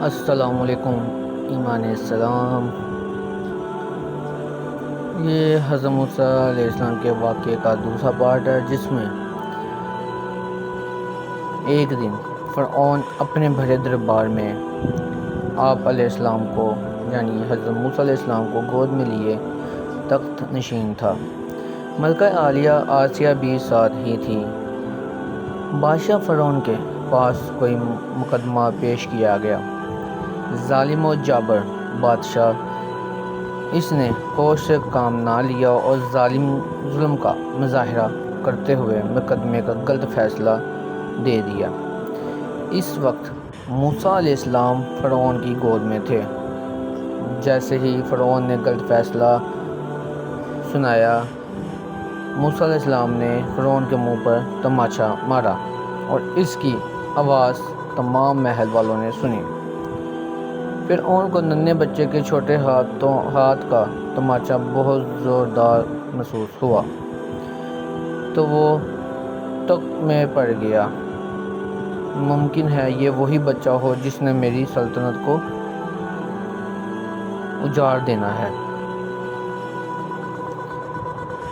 السلام علیکم، ایمان السلام۔ یہ حضرت موسیٰ علیہ السلام کے واقعے کا دوسرا پارٹ ہے، جس میں ایک دن فرعون اپنے بڑے دربار میں آپ علیہ السلام کو یعنی حضرت موسیٰ علیہ السلام کو گود میں لیے تخت نشین تھا۔ ملکہ عالیہ آسیہ بھی ساتھ ہی تھی۔ بادشاہ فرعون کے پاس کوئی مقدمہ پیش کیا گیا۔ ظالم و جابر بادشاہ، اس نے ہوش سے کام نہ لیا اور ظلم کا مظاہرہ کرتے ہوئے مقدمے کا غلط فیصلہ دے دیا۔ اس وقت موسیٰ علیہ السلام فرعون کی گود میں تھے۔ جیسے ہی فرعون نے غلط فیصلہ سنایا، موسیٰ علیہ السلام نے فرعون کے منہ پر تماچا مارا اور اس کی آواز تمام محل والوں نے سنی۔ فرعون کو ننھے بچے کے چھوٹے ہاتھ کا تماچا بہت زوردار محسوس ہوا تو وہ تک میں پڑ گیا۔ ممکن ہے یہ وہی بچہ ہو جس نے میری سلطنت کو اجاڑ دینا ہے۔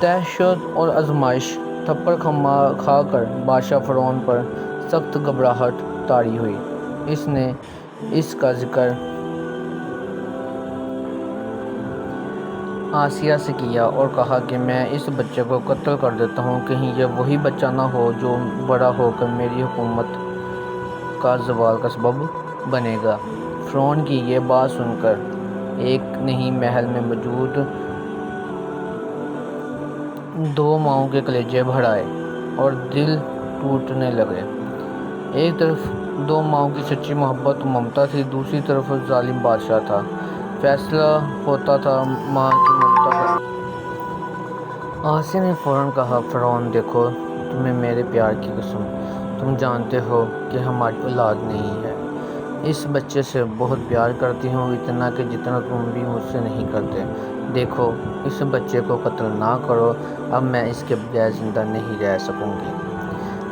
تحشد اور آزمائش تھپڑ کھا کر بادشاہ فرعون پر سخت گھبراہٹ طاری ہوئی۔ اس نے اس کا ذکر آسیہ سے کیا اور کہا کہ میں اس بچے کو قتل کر دیتا ہوں، کہیں یہ وہی بچہ نہ ہو جو بڑا ہو کر میری حکومت کا زوال کا سبب بنے گا۔ فرعون کی یہ بات سن کر ایک نہیں محل میں موجود 2 ماؤں کے کلیجے بھر آئے اور دل ٹوٹنے لگے۔ ایک طرف 2 ماؤں کی سچی محبت و ممتا تھی، دوسری طرف ظالم بادشاہ تھا۔ فیصلہ ہوتا تھا ماں کی ممتا کا۔ آسیہ نے فوراً کہا، فرعون دیکھو، تمہیں میرے پیار کی قسم، تم جانتے ہو کہ ہماری اولاد نہیں ہے۔ اس بچے سے بہت پیار کرتی ہوں، اتنا کہ جتنا تم بھی مجھ سے نہیں کرتے۔ دیکھو، اس بچے کو قتل نہ کرو، اب میں اس کے بغیر زندہ نہیں رہ سکوں گی۔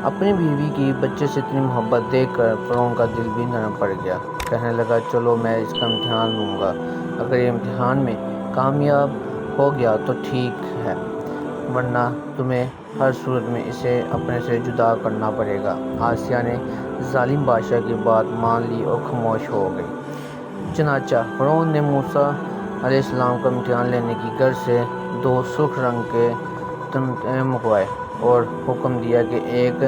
اپنی بیوی کی بچے سے اتنی محبت دیکھ کر فرعون کا دل بھی نرم پڑ گیا۔ کہنے لگا، چلو میں اس کا امتحان لوں گا، اگر یہ امتحان میں کامیاب ہو گیا تو ٹھیک ہے، ورنہ تمہیں ہر صورت میں اسے اپنے سے جدا کرنا پڑے گا۔ آسیہ نے ظالم بادشاہ کی بات مان لی اور خاموش ہو گئی۔ چنانچہ فرعون نے موسیٰ علیہ السلام کا امتحان لینے کی غرض سے 2 سرخ رنگ کے تمغے منگوائے اور حکم دیا کہ ایک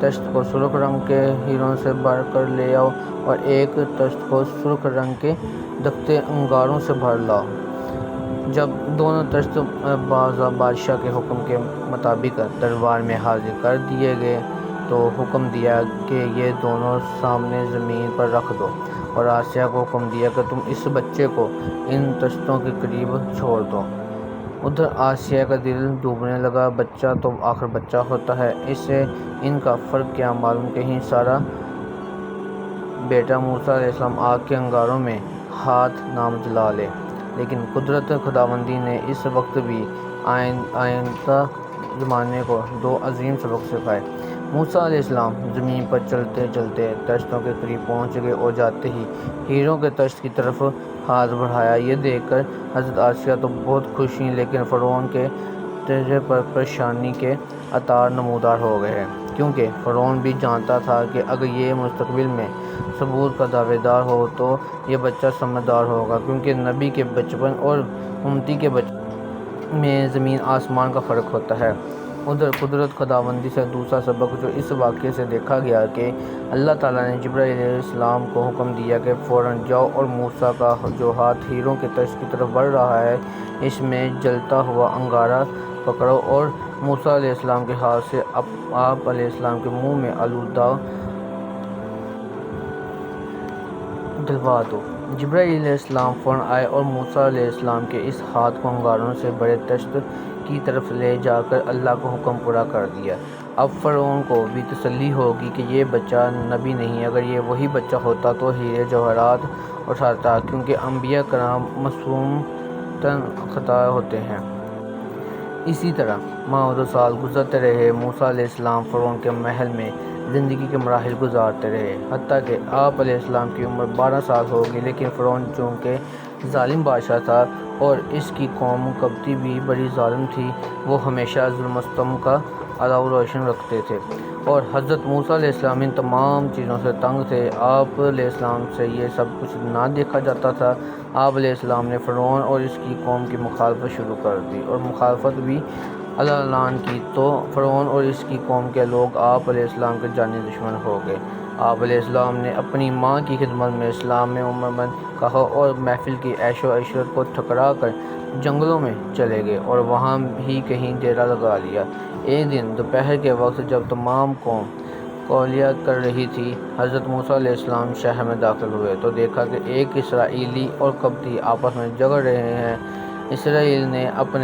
طشت کو سرخ رنگ کے ہیروں سے بھر کر لے آؤ اور ایک طشت کو سرخ رنگ کے دکھتے انگاروں سے بھر لاؤ۔ جب دونوں طشت بادشاہ کے حکم کے مطابق دربار میں حاضر کر دیے گئے تو حکم دیا کہ یہ دونوں سامنے زمین پر رکھ دو، اور آسیہ کو حکم دیا کہ تم اس بچے کو ان طشتوں کے قریب چھوڑ دو۔ ادھر آسیہ کا دل ڈوبنے لگا۔ بچہ تو آخر بچہ ہوتا ہے، اسے ان کا فرق کیا معلوم، کہیں سارا بیٹا موسیٰ علیہ السلام آگ کے انگاروں میں ہاتھ نہ جلا لے۔ لیکن قدرت خداوندی نے اس وقت بھی آئندہ زمانے کو 2 عظیم سبق سکھائے۔ موسیٰ علیہ السلام زمین پر چلتے چلتے طشتوں کے قریب پہنچ گئے اور جاتے ہی ہیروں کے طشت کی طرف ہاتھ بڑھایا۔ یہ دیکھ کر حضرت آسیہ تو بہت خوش ہوئیں، لیکن فرعون کے چہرے پر پریشانی کے آثار نمودار ہو گئے، کیونکہ فرعون بھی جانتا تھا کہ اگر یہ مستقبل میں ثبوت کا دعوے دار ہو تو یہ بچہ سمجھدار ہوگا، کیونکہ نبی کے بچپن اور امتی کے بچپن میں زمین آسمان کا فرق ہوتا ہے۔ ادھر قدرت خداوندی سے دوسرا سبق جو اس واقعے سے دیکھا گیا کہ اللہ تعالیٰ نے جبرائیل علیہ السلام کو حکم دیا کہ فوراً جاؤ اور موسیٰ کا جو ہاتھ ہیروں کے طشت کی طرف بڑھ رہا ہے، اس میں جلتا ہوا انگارہ پکڑو اور موسیٰ علیہ السلام کے ہاتھ سے آپ علیہ السلام کے منہ میں آلودہ ڈلوا دو۔ جبرائیل علیہ السلام فوراً آئے اور موسیٰ علیہ السلام کے اس ہاتھ کو انگاروں سے بڑے طشت کی طرف لے جا کر اللہ کا حکم پورا کر دیا۔ اب فرعون کو بھی تسلی ہوگی کہ یہ بچہ نبی نہیں، اگر یہ وہی بچہ ہوتا تو ہیرے جواہرات اٹھاتا، کیونکہ انبیاء کرام معصومتاً خطا ہوتے ہیں۔ اسی طرح ماہ و 2 سال گزرتے رہے۔ موسیٰ علیہ السلام فرعون کے محل میں زندگی کے مراحل گزارتے رہے، حتیٰ کہ آپ علیہ السلام کی عمر 12 سال ہو گئی، لیکن فرعون چونکہ ظالم بادشاہ تھا اور اس کی قوم قبطی بھی بڑی ظالم تھی، وہ ہمیشہ ظلم و ستم کا علو روشن رکھتے تھے، اور حضرت موسیٰ علیہ السلام ان تمام چیزوں سے تنگ تھے۔ آپ علیہ السلام سے یہ سب کچھ نہ دیکھا جاتا تھا۔ آپ علیہ السلام نے فرعون اور اس کی قوم کی مخالفت شروع کر دی، اور مخالفت بھی اعلان کی، تو فرعون اور اس کی قوم کے لوگ آپ علیہ السلام کے جانی دشمن ہو گئے۔ آپ علیہ السلام نے اپنی ماں کی خدمت میں اسلام میں عمرمند کہا اور محفل کی عیش و عشرت کو ٹھکرا کر جنگلوں میں چلے گئے اور وہاں ہی کہیں ڈیرا لگا لیا۔ ایک دن دوپہر کے وقت جب تمام قوم قولیہ کر رہی تھی، حضرت موسیٰ علیہ السلام شہر میں داخل ہوئے تو دیکھا کہ ایک اسرائیلی اور قبطی آپس میں جھگڑ رہے ہیں۔ اسرائیل نے آپ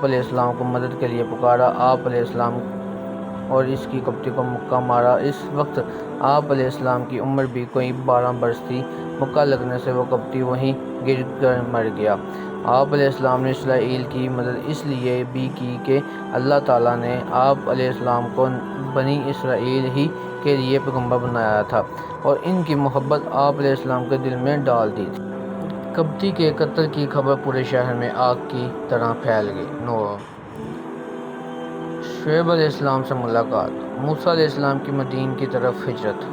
علیہ السلام کو مدد کے لیے پکارا۔ آپ علیہ السلام اور اس کی قبطی کو مکہ مارا۔ اس وقت آپ علیہ السلام کی عمر بھی کوئی 12 برس تھی۔ مکہ لگنے سے وہ قبطی وہیں گر کر مر گیا۔ آپ علیہ السلام نے اسرائیل کی مدد اس لیے بھی کی کہ اللہ تعالیٰ نے آپ علیہ السلام کو بنی اسرائیل ہی کے لیے پیغمبر بنایا تھا اور ان کی محبت آپ علیہ السلام کے دل میں ڈال دی تھی۔ قبطی کے قتل کی خبر پورے شہر میں آگ کی طرح پھیل گئی۔ شعیب علیہ السلام سے ملاقات، موسیٰ علیہ السلام کی مدین کی طرف ہجرت۔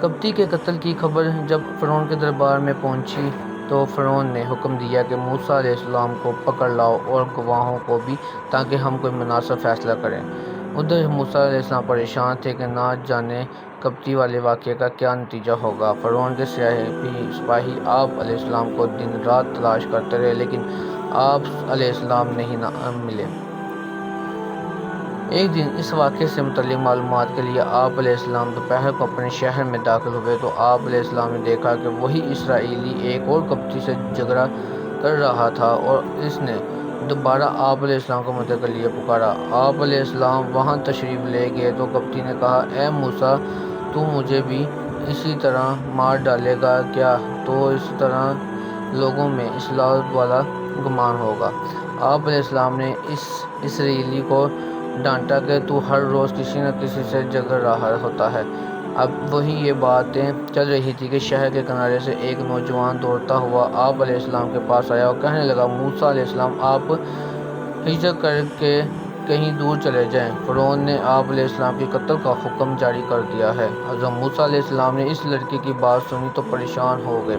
قبطی کے قتل کی خبر جب فرعون کے دربار میں پہنچی تو فرعون نے حکم دیا کہ موسیٰ علیہ السلام کو پکڑ لاؤ اور گواہوں کو بھی، تاکہ ہم کوئی مناسب فیصلہ کریں۔ ادھر موسیٰ علیہ السلام پریشان تھے کہ نہ جانے قبطی والے واقعے کا کیا نتیجہ ہوگا۔ فرعون کے سپاہی آپ علیہ السلام کو دن رات تلاش کرتے رہے، لیکن آپ علیہ السلام نہیں ملے۔ ایک دن اس واقعے سے متعلق معلومات کے لیے آپ علیہ السلام دوپہر کو اپنے شہر میں داخل ہوئے تو آپ علیہ السلام نے دیکھا کہ وہی اسرائیلی ایک اور قبطی سے جھگڑا کر رہا تھا، اور اس نے دوبارہ آپ علیہ السلام کو مدد کے لیے پکارا۔ آپ علیہ السلام وہاں تشریف لے گئے تو قبطی نے کہا، اے موسیٰ، تو مجھے بھی اسی طرح مار ڈالے گا کیا؟ تو اس طرح لوگوں میں اصلاح والا گمان ہوگا۔ آپ علیہ السلام نے اس اسرائیلی کو ڈانٹا کہ تو ہر روز کسی نہ کسی سے جھگڑ رہا ہوتا ہے۔ اب وہیں یہ باتیں چل رہی تھی کہ شہر کے کنارے سے ایک نوجوان دوڑتا ہوا آپ علیہ السلام کے پاس آیا اور کہنے لگا، موسیٰ علیہ السلام، آپ ہجرت کر کے کہیں دور چلے جائیں، فرعون نے آپ علیہ السلام کے قتل کا حکم جاری کر دیا ہے۔ حضرت موسیٰ علیہ السلام نے اس لڑکے کی بات سنی تو پریشان ہو گئے۔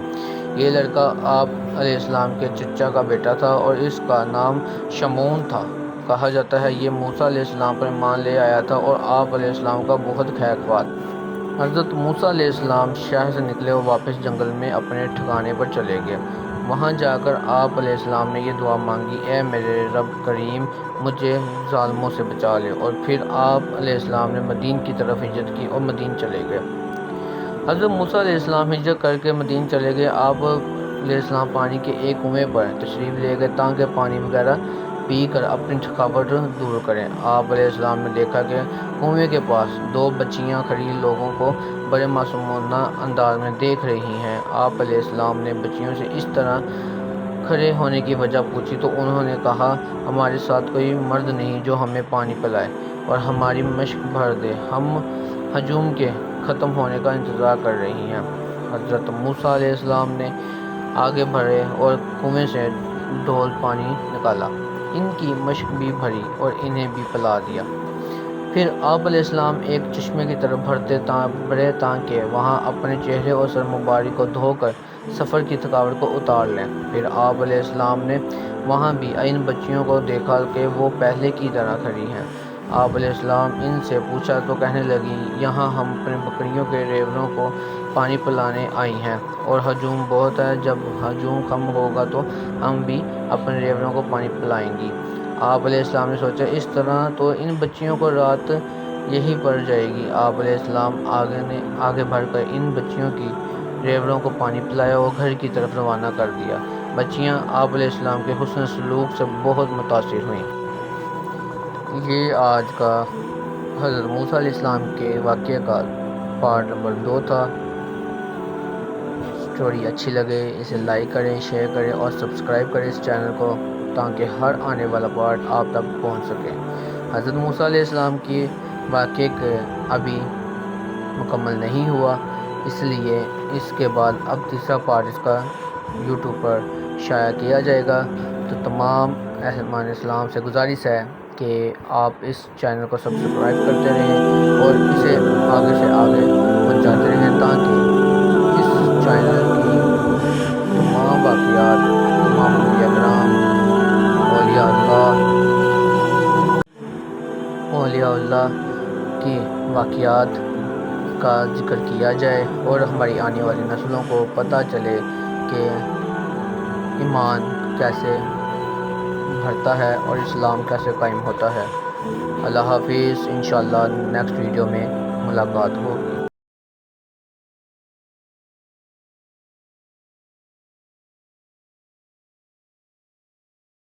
یہ لڑکا آپ علیہ السلام کے چچا کا بیٹا تھا اور اس کا نام شمعون تھا۔ کہا جاتا ہے یہ موسیٰ علیہ السلام پر ایمان لے آیا تھا اور آپ علیہ السلام کا بہت خیر خواہ تھا۔ حضرت موسیٰ علیہ السلام شہر سے نکلے اور واپس جنگل میں اپنے ٹھکانے پر چلے گئے۔ وہاں جا کر آپ علیہ السلام نے یہ دعا مانگی، اے میرے رب کریم، مجھے ظالموں سے بچا لے، اور پھر آپ علیہ السلام نے مدین کی طرف ہجرت کی اور مدین چلے گئے۔ حضرت موسیٰ علیہ السلام ہجرت کر کے مدین چلے گئے۔ آپ علیہ السلام پانی کے ایک کنویں پر تشریف لے گئے تاکہ پانی وغیرہ پی کر اپنی تھکاوٹ دور کریں۔ آپ علیہ السلام نے دیکھا کہ کنویں کے پاس 2 بچیاں کھڑی لوگوں کو بڑے معصومانہ انداز میں دیکھ رہی ہیں۔ آپ علیہ السلام نے بچیوں سے اس طرح کھڑے ہونے کی وجہ پوچھی تو انہوں نے کہا، ہمارے ساتھ کوئی مرد نہیں جو ہمیں پانی پلائے اور ہماری مشق بھر دے، ہم ہجوم کے ختم ہونے کا انتظار کر رہی ہیں۔ حضرت موسیٰ علیہ السلام نے آگے بڑھے اور کنویں سے ڈول پانی نکالا، ان کی مشق بھی بھری اور انہیں بھی پلا دیا۔ پھر آپ علیہ السلام ایک چشمے کی طرف بڑھے تاکہ وہاں اپنے چہرے اور سر مبارک کو دھو کر سفر کی تھکاوٹ کو اتار لیں۔ پھر آپ علیہ السلام نے وہاں بھی ان بچیوں کو دیکھا کہ وہ پہلے کی طرح کھڑی ہیں۔ آپ علیہ السلام ان سے پوچھا تو کہنے لگیں، یہاں ہم اپنے بکریوں کے ریوڑوں کو پانی پلانے آئی ہیں اور ہجوم بہت ہے، جب ہجوم کم ہوگا تو ہم بھی اپنے ریوڑوں کو پانی پلائیں گی۔ آپ علیہ السلام نے سوچا، اس طرح تو ان بچیوں کو رات یہی پڑ جائے گی۔ آپ علیہ السلام آگے بڑھ کر ان بچیوں کی ریوڑوں کو پانی پلایا اور گھر کی طرف روانہ کر دیا۔ بچیاں آپ علیہ السلام کے حسن سلوک سے بہت متاثر ہوئیں۔ یہ آج کا حضرت موسیٰ علیہ السلام کے واقعے کا پارٹ نمبر 2 تھا۔ اسٹوری اچھی لگے اسے لائک کریں، شیئر کریں اور سبسکرائب کریں اس چینل کو۔ تاکہ ہر آنے والا پارٹ آپ تک پہنچ سکے۔ حضرت موسیٰ علیہ السلام کی واقعے کے ابھی مکمل نہیں ہوا، اس لیے اس کے بعد اب تیسرا پارٹ اس کا یوٹیوب پر شائع کیا جائے گا۔ تو تمام اہلِ اسلام سے گزارش ہے کہ آپ اس چینل کو سبسکرائب کرتے رہیں اور اسے آگے سے آگے پہنچاتے رہیں، تاکہ اس چینل کی تمام واقعات، تمام انبیاء کرام، اولیاء اللہ کی واقعات کا ذکر کیا جائے اور ہماری آنے والی نسلوں کو پتہ چلے کہ ایمان کیسے بڑھتا ہے اور اسلام کیسے قائم ہوتا ہے۔ اللہ حافظ، انشاءاللہ نیکسٹ ویڈیو میں ملاقات ہوگی۔